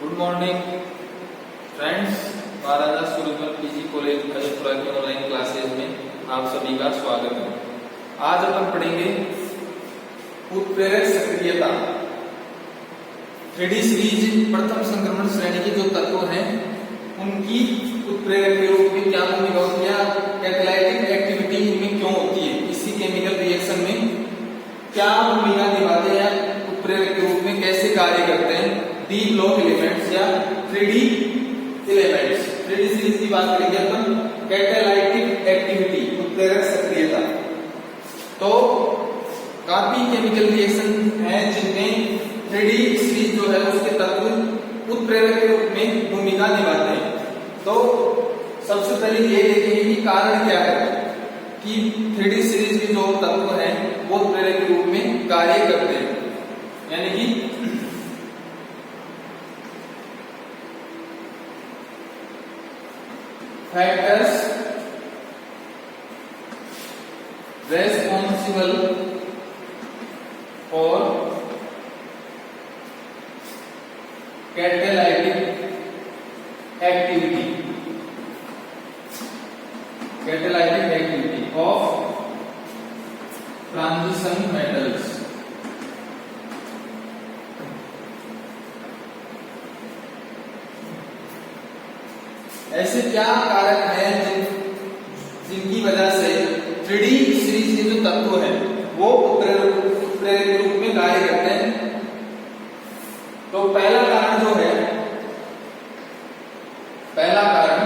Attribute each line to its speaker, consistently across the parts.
Speaker 1: Good morning friends, महाराजा Surajmal PG college अजंपुरा की online classes में आप सभी का स्वागत है। आज अपन पढ़ेंगे उत्प्रेरक सक्रियता 3D सीरीज प्रथम संक्रमण श्रेणी के जो तत्व हैं उनकी उत्प्रेरक के रूप में क्या भूमिका होती है, कैटालाइटिक एक्टिविटी इनमें क्यों होती है, इसी केमिकल रिएक्शन में क्या भूमिका निभाते हैं, उत्प्रेरक के रूप में कैसे कार्य करते हैं, डी ब्लॉक एलिमेंट्स या 3D एलिमेंट्स। 3D सीरीज की बात करेंगे अपन कैटालाइटिक एक्टिविटी उत्प्रेरक सक्रियता। तो काफी केमिकल रिएक्शन है जिनमें 3D सीरीज जो है उसके तत्व उत्प्रेरक के रूप में भूमिका निभाते हैं। तो सबसे पहले ये देखेंगे कि कारण क्या है कि 3D सीरीज के जो तत्व हैं वो उत्प्रेरक के रूप में कार्य करते हैं, यानी कि factors responsible for catalytic activity of transition metals। ऐसे क्या कारक हैं जिनकी वजह से 3D सीरीज के जो तत्व हैं वो उत्प्रेरक के रूप में कार्य करते हैं। तो पहला कारण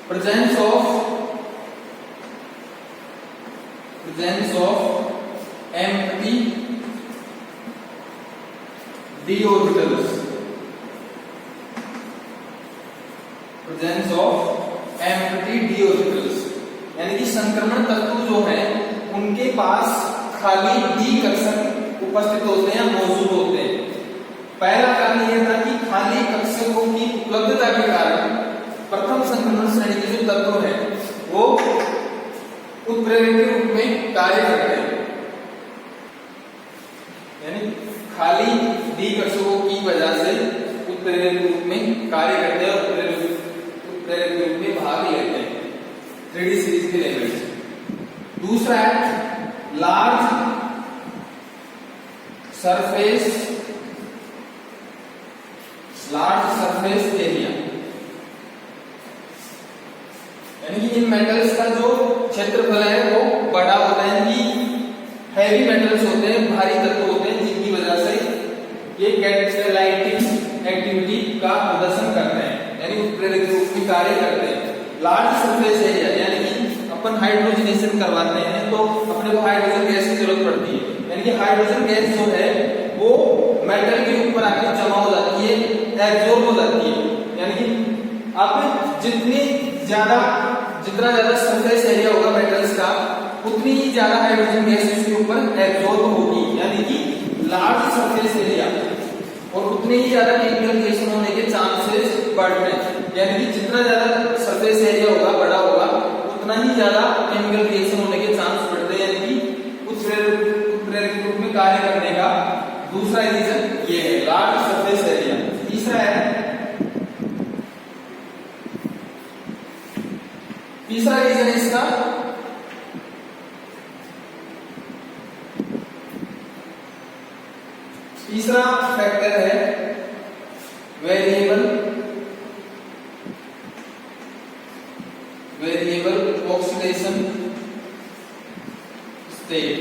Speaker 1: presence of empty d orbitals, presence of empty d orbitals, यानी कि संक्रमण तत्व जो है उनके पास खाली d कक्षक उपस्थित होते हैं, मौजूद होते हैं। पहला कारण यह था कि खाली कक्षकों की उपलब्धता के कारण प्रथम संक्रमण श्रेणी के जो तत्व है वो उत्प्रेरक के रूप में कार्य करते हैं, यानी खाली d कक्षकों की वजह से उत्प्रेरक के रूप में कार्य करते हैं और उत्प्रेरक के रूप में भाग लेते हैं 3D सीरीज के एलिमेंट्स। दूसरा है लार्ज सरफेस एरिया, यानी कि इन मेटल्स का जो क्षेत्रफल है वो बड़ा होता है, कि हैवी मेटल्स होते हैं, भारी तत्व होते हैं, जिनकी वजह से ये कैटालाइटिक एक्टिविटी का प्रदर्शन करते हैं, यानी उत्प्रेरक के रूप में कार्य करते हैं। लार्ज सरफेस एरिया, यानी कि अपन हाइड्रोजनेशन करवाते हैं तो अपने को हाइड्रोजन गैस की जरूरत पड़ती है, यानी कि हाइड्रोजन गैस जो है वो मेटल के ऊपर आकर जमा हो जाती है, एब्जॉर्ब हो जाती है, यानी कि आप जितना ज्यादा सरफेस एरिया होगा मेटल्स का उतनी ही ज्यादा हाइड्रोजन गैस उसके ऊपर एब्जॉर्ब होगी, यानी कि लार्ज सरफेस एरिया, और उतने ही ज्यादा केमिकल रिएक्शन होने के चांसेस बढ़ते हैं, यानी कि जितना ज्यादा सरफेस एरिया होगा बड़ा होगा उतना ही ज्यादा केमिकल रिएक्शन होने के चांस बढ़ते हैं, यानी कि उत्प्रेरक के रूप में कार्य करने का दूसरा रीजन ये है लार्ज सरफेस एरिया। तीसरा रीजन है इसका तीसरा फैक्टर है वेरिएबल ऑक्सीडेशन स्टेट।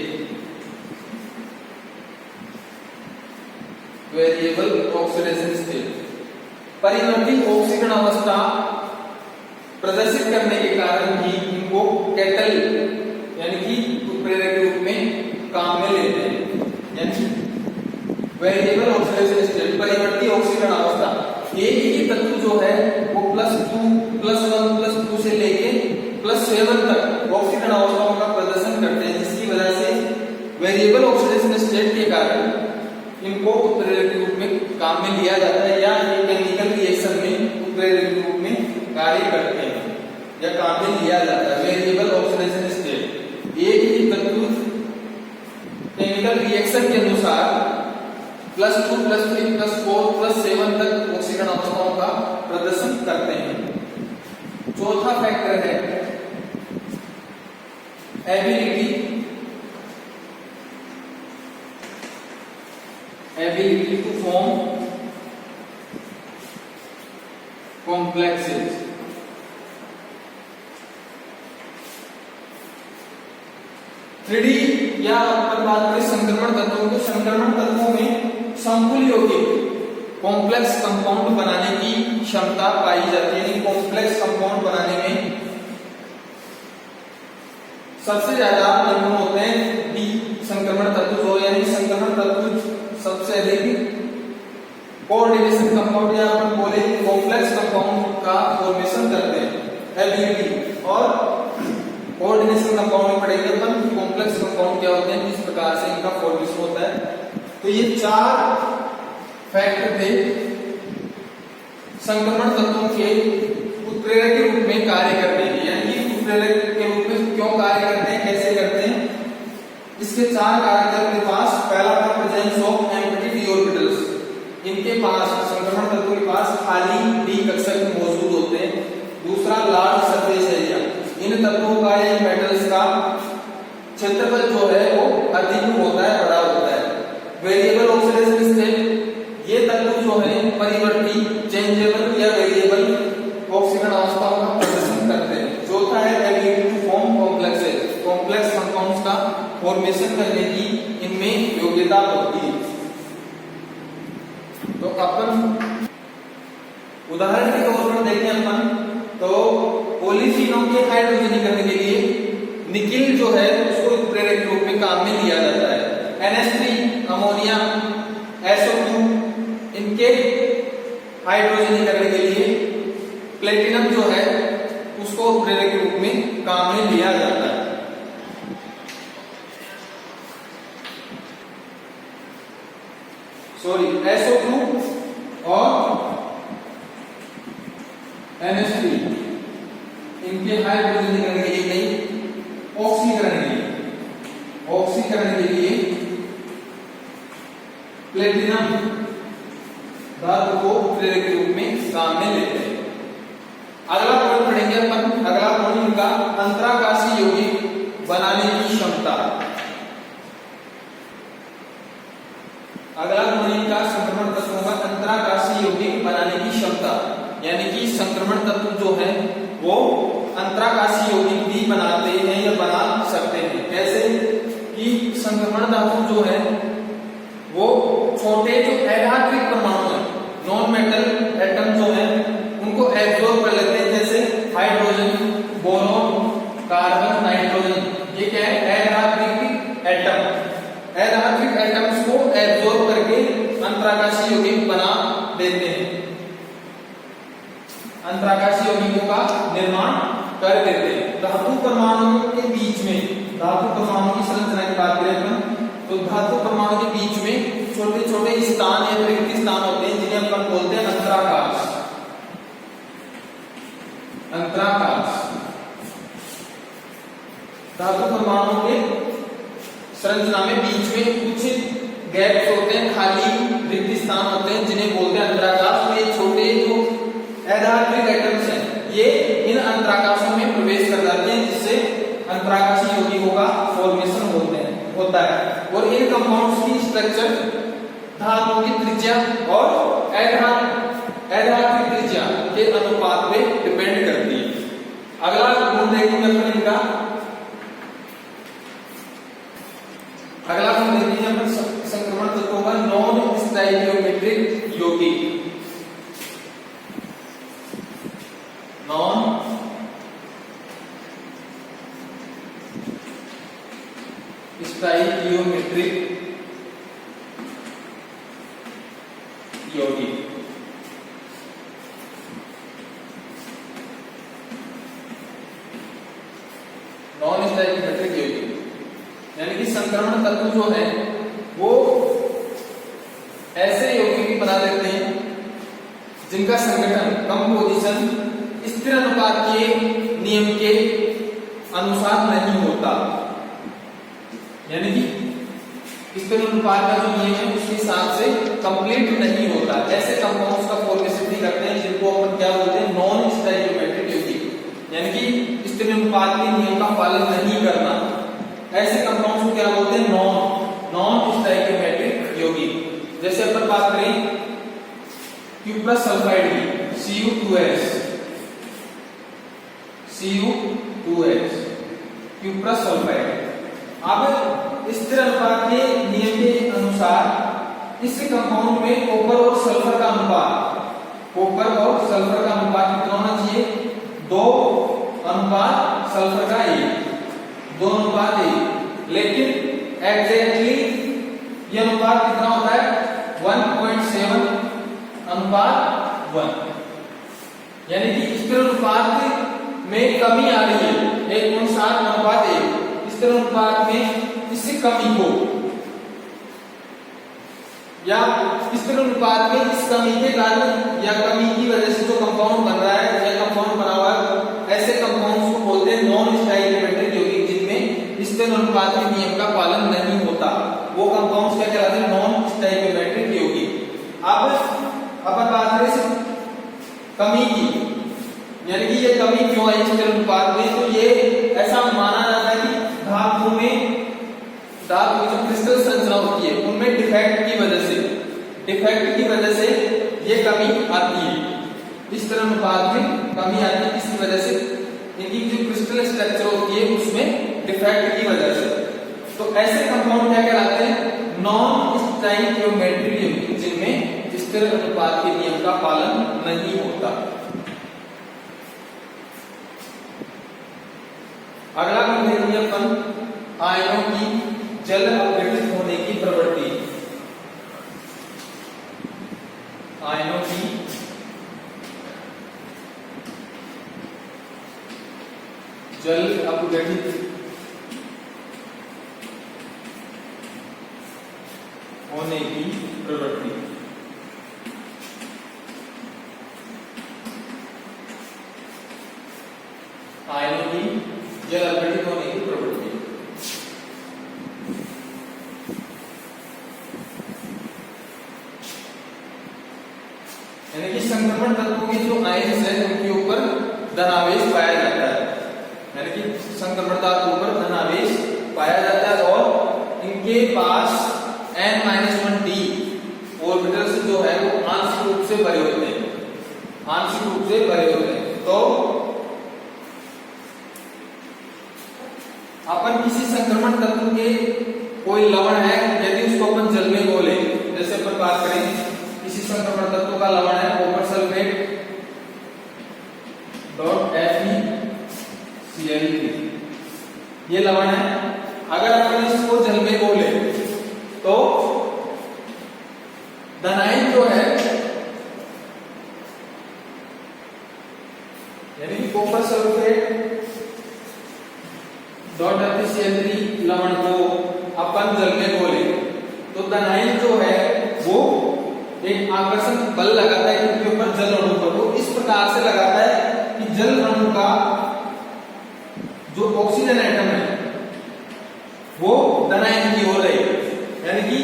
Speaker 1: परिवर्ती ऑक्सीकरण अवस्था प्रदर्शित करने के कारण भी इनको कैटल यानी कि उत्प्रेरक के रूप में काम में लेते हैं, यानी वेरिएबल ऑक्सीडेशन स्टेट परिवर्ती ऑक्सीकरण अवस्था। एक ही तत्व जो है वो +2, +1, +2 से लेके +7 तक ऑक्सीकरण अवस्थाओं का प्रदर्शन करते हैं, जिसकी वजह से वेरिएबल ऑक्सीडेशन स्टेट के कारण इनको उत्प्रेरक के रूप में काम में लिया जाता है, या ये केमिकल रिएक्शन में उत्प्रेरक के रूप में कार्य करते हैं या काम में लिया जाता है। वेरिएबल ऑक्सीडेशन स्टेट एक ही तत्व केमिकल रिएक्शन के अनुसार +2 +3 +4 +7 तक ऑक्सीकरण अवस्थाओं का प्रदर्शन करते हैं। चौथा फैक्टर है ability to form complexes. Three या अपन बात करें संक्रमण तत्वों को, संक्रमण तत्वों में समतुल्य यौगिक कॉम्प्लेक्स कंपाउंड बनाने की क्षमता पाई जाती है। कॉम्प्लेक्स कंपाउंड बनाने में सबसे ज्यादा निर्भर होते हैं डी संक्रमण तत्व जो, यानी संक्रमण तत्व सबसे अधिक कोऑर्डिनेशन कंपाउंड या अपन बोले कॉम्प्लेक्स कंपाउंड का फॉर्मेशन करते हैं। एबिलिटी और कोऑर्डिनेशन कंपाउंड में पढ़ेंगे अपन कॉम्प्लेक्स कंपाउंड क्या होते हैं, किस प्रकार से इनका फॉर्मेशन होता है। तो ये 4 फैक्टर थे संक्रमण तत्वों के उत्प्रेरक के रूप में कार्य करने के, यानी कि उत्प्रेरक के रूप में क्यों कार्य करते हैं, कैसे करते हैं, इसके 4 कारण थे अपने पास। पहला था presence of empty D orbitals, इनके पास संक्रमण तत्वों के पास खाली डी कक्षक मौजूद होते हैं। दूसरा लार्ज सरफेस एरिया, इन तत्वों का या मेटल्स का क्षेत्रफल जो है वो अधिक होता है, बड़ा होता है। वेरिएबल ऑक्सीडेशन स्टेट, ये तत्व जो है परिवर्ती चेंजेबल या वेरिएबल ऑक्सीकरण अवस्थाओं का प्रदर्शन करते हैं। चौथा है ability to form complexes, complex compounds का फॉर्मेशन करने की इनमें योग्यता होती है। तो अपन उदाहरण के तौर पर देखें अपन तो पॉलीफिनों के हाइड्रोजनीकरण के लिए निकिल जो है उसको उत्प्रेरक के रूप में काम में लिया जाता है। NH3 अमोनिया SO2 इनके हाइड्रोजनीकरण के लिए प्लेटिनम जो है उसको उत्प्रेरक के रूप में काम में लिया जाता है। SO2 और NH3 इनके हाइड्रोजनीकरण के लिए नहीं, ऑक्सीकरण के लिए प्लेटिनम धातु को उत्प्रेरक के रूप में काम में लेते हैं। अगला पॉइंट पढ़ेंगे अपन, अगला पॉइंट इनका अंतराकाशीय यौगिक बनाने की क्षमता। अगला पॉइंट का संक्रमण तत्वों का अंतराकाशीय यौगिक बनाने की क्षमता, यानी कि संक्रमण तत्व जो है वो अंतराकाशीय यौगिक भी बनाते हैं या बना सकते हैं। कैसे कि संक्रमण धातु जो है वो छोटे जो एडाक्रिक परमाणु है, नॉन मेटल एटम जो है उनको एब्जॉर्ब कर लेते हैं, जैसे हाइड्रोजन, बोरोन, कार्बन, नाइट्रोजन। ये क्या है, एडाक्रिक एटम। एडाक्रिक एटम्स को एब्जॉर्ब करके अंतराकाशीय यौगिक बना देते हैं, अंतराकाशीय यौगिकों का निर्माण कर देते हैं। धातु परमाणुओं के बीच में, धातु परमाणु की संरचना की बात करें अपन तो धातु परमाणु के बीच में छोटे छोटे स्थान या रिक्त स्थान होते हैं जिन्हें अपन बोलते हैं अंतराकाश। अंतराकाश धातु परमाणु के संरचना में बीच में कुछ गैप्स होते हैं, खाली रिक्त स्थान होते हैं जिन्हें बोलते हैं अंतराकाश। तो ये छोटे जो एडाक्रिक एटम्स हैं ये इन अंतराकाशों में प्रवेश कर जाते हैं, जिससे अंतराकाशीय यौगिकों का फॉर्मेशन होता है। और इन कंपाउंड्स की स्ट्रक्चर धातु की त्रिज्या और एडाक्रिक त्रिज्या के अनुपात पे डिपेंड करती है। अगला गुण देखेंगे अपन इनका, अगला गुण देखेंगे अपन संक्रमण तत्वों का नॉन स्टाइकियोमेट्रिक यौगिक। नॉन स्टाइकियोमेट्रिक यौगिक। नॉन स्टाइकियोमेट्रिक यौगिक यानी कि संक्रमण तत्व जो है वो ऐसे यौगिक बना देते हैं जिनका संगठन, कंपोजिशन स्थिर अनुपात के नियम के अनुसार नहीं होता, यानी कि स्थिर अनुपात का जो नियम है उसके हिसाब से कंप्लीट नहीं होता। ऐसे कंपाउंड्स का फॉर्मेशन करते हैं जिनको अपन क्या बोलते हैं, नॉन स्टोइकियोमेट्रिक यौगिक, यानी कि स्थिर अनुपात के नियम का पालन नहीं करना। ऐसे कंपाउंड्स को क्या बोलते हैं, नॉन स्टोइकियोमेट्रिक यौगिक। जैसे अपन बात करें क्यूप्रस सल्फाइड की Cu2S क्यूप्रस सल्फाइड। अब स्थिर अनुपात के नियम के अनुसार इस कंपाउंड में कॉपर और सल्फर का अनुपात कितना होना चाहिए, 2:1 सल्फर का 2:1। लेकिन एग्जैक्टली ये अनुपात कितना होता है, 1.7:1, यानी कि स्थिर अनुपात में कमी आ रही है, 1.7:1। स्थिर अनुपात में इससे कमी को या स्थिर अनुपात में इस कमी के कारण या कमी की वजह से जो कंपाउंड बन रहा है या कंपाउंड बना हुआ है, ऐसे कंपाउंड्स को बोलते हैं नॉन स्टोइकियोमेट्रिक यौगिक, जिनमें स्थिर अनुपात के नियम का पालन नहीं होता। वो कंपाउंड्स क्या कहलाते हैं, नॉन स्टोइकियोमेट्रिक यौगिक। अब अपन बात करें कमी की, यानी कि ये कमी क्यों आई स्थिर अनुपात में, तो ये ऐसा माना जाता है कि धातु में जो क्रिस्टल संरचना होती है उनमें डिफेक्ट की वजह से ये कमी आती है, इस तरह अनुपात में कमी आती है। इसकी वजह से इनकी जो क्रिस्टल स्ट्रक्चर होती है उसमें डिफेक्ट की वजह से। तो ऐसे कंपाउंड क्या कहलाते हैं, नॉन स्टोइकियोमेट्रिक यौगिक, जिनमें स्थिर अनुपात के नियम का पालन नहीं होता। अगला हम देखेंगे अपन आयनों की जल अपघटित होने की प्रवृत्ति। आयनों की जल अपघटित होने की प्रवृत्ति। आयनों की जल अपघटित होने की प्रवृत्ति। यानी कि संक्रमण तत्वों के जो आयन्स हैं उनके ऊपर धनावेश पाया जाता है, यानी कि संक्रमण तत्वों पर धनावेश पाया जाता है और इनके पास n-1d ऑर्बिटल्स जो है वो आंशिक रूप से भरे होते हैं। तो अपन किसी संक्रमण तत्व के कोई लवण है, यदि उसको अपन जल में घोले, जैसे अपन बात करें किसी संक्रमण तत्व का लवण है कॉपर सल्फेट FeCl3, ये लवण है। अगर अपन इसको जल में घोले तो धनायन जो है, यानी कि कॉपर सल्फेट FeCl3 लवण को अपन जल में घोले तो धनायन जो है वो एक आकर्षण बल लगाता है उनके ऊपर जल अणु पर। वो इस प्रकार से लगाता है कि जल अणु का जो ऑक्सीजन एटम है वो धनायन की ओर रहे, यानी कि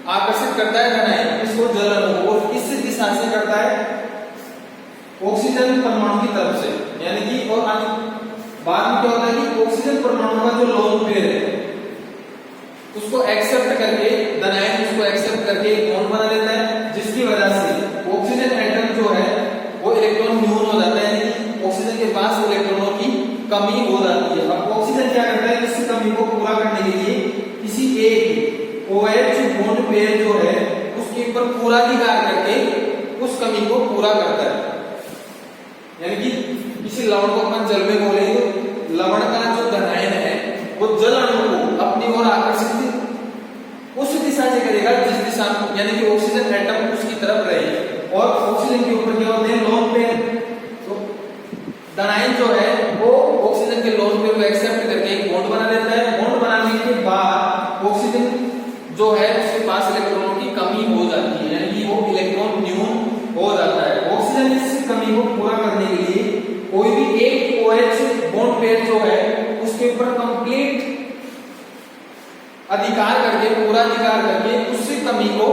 Speaker 1: आकर्षित करता है धनायन इसको जल अणु को, इस दिशा से करता है ऑक्सीजन परमाणु की तरफ से। यानी कि और बाद में क्या होता है कि ऑक्सीजन परमाणु का जो लोन पेयर है उसको एक्सेप्ट करके धनायन उसको एक्सेप्ट करके बॉन्ड बना लेता है, जिसकी वजह से ऑक्सीजन एटम जो है वो इलेक्ट्रॉन न्यून हो जाता है, यानी कि ऑक्सीजन के पास इलेक्ट्रॉनों की कमी हो जाती है। अब ऑक्सीजन क्या करता है, इस कमी को पूरा करने के लिए किसी एक OH बॉन्ड पेयर जो है उसके ऊपर पूराधिकार करके उस कमी को पूरा करता है। यानी कि किसी लवण को अपन जल में घोले तो लवण का जो धनायन है वो जल अणु को अपनी ओर आकर्षित उस दिशा से करेगा जिस दिशा में, यानी कि ऑक्सीजन एटम उसकी तरफ रहे। और ऑक्सीजन के ऊपर क्या होते हैं, लोन पेयर। तो धनायन जो है वो ऑक्सीजन के लोन पेयर को एक्सेप्ट करके एक बॉन्ड बना लेता है। बॉन्ड बनाने के बाद ऑक्सीजन जो है उसके पास इलेक्ट्रॉनों की कमी हो जाती है, यानी कि वो इलेक्ट्रॉन न्यून हो जाता है। ऑक्सीजन इस कमी को पूरा करने के लिए कोई भी एक OH बॉन्ड पेयर जो है उसके ऊपर कंप्लीट अधिकार करके पूरा अधिकार करके उससे कमी को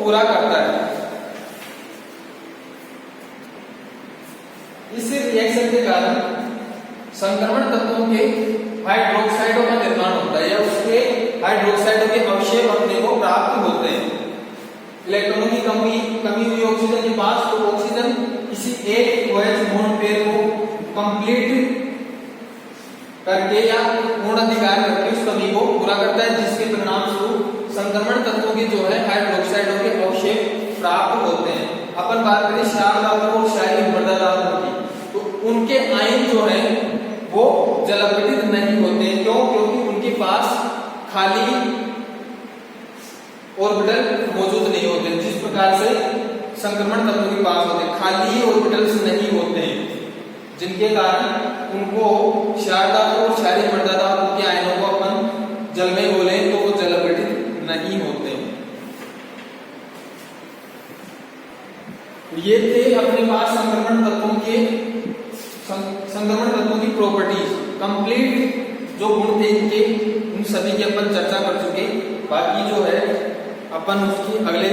Speaker 1: पूरा करता है। इस रिएक्शन के कारण संक्रमण तत्वों के हाइड्रोक्साइडों का निर्माण होता है या उसके हाइड्रोक्साइडों के अवशेष अपने को प्राप्त होते हैं। इलेक्ट्रॉनों की कमी हुई ऑक्सीजन के पास, तो ऑक्सीजन किसी एक OH बॉन्ड पेयर को कंप्लीट करके या पूर्ण अधिकार करके उस कमी को पूरा करता है, जिसके परिणाम स्वरूप संक्रमण तत्वों के जो है हाइड्रोक्साइडों के अवशेष प्राप्त होते हैं। अपन बात करें क्षार धातु और क्षारीय मृदा धातु की, तो उनके आयन जो है वो जलापतित नहीं होते। क्यों? क्योंकि उनके पास खाली ऑर्बिटल मौजूद नहीं होते। जिस प्रकार से संक्रमण तत्वों के पास होते हैं, खाली ऑर्बिटल्स नहीं होते हैं, जिनके कारण उनको क्षार धातु और क्षारीय मृदा धातु के आयनों को अपन जल में घोले तो वो जलापतित नहीं होते। ये थे अपने पास संक्रमण तत्वों की प्रॉपर्टीज। कंप्लीट जो गुण थे इनके, उन सभी की अपन चर्चा कर चुके। बाकी जो है अपन उसकी अगले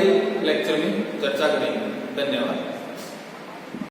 Speaker 1: लेक्चर में चर्चा करेंगे। धन्यवाद।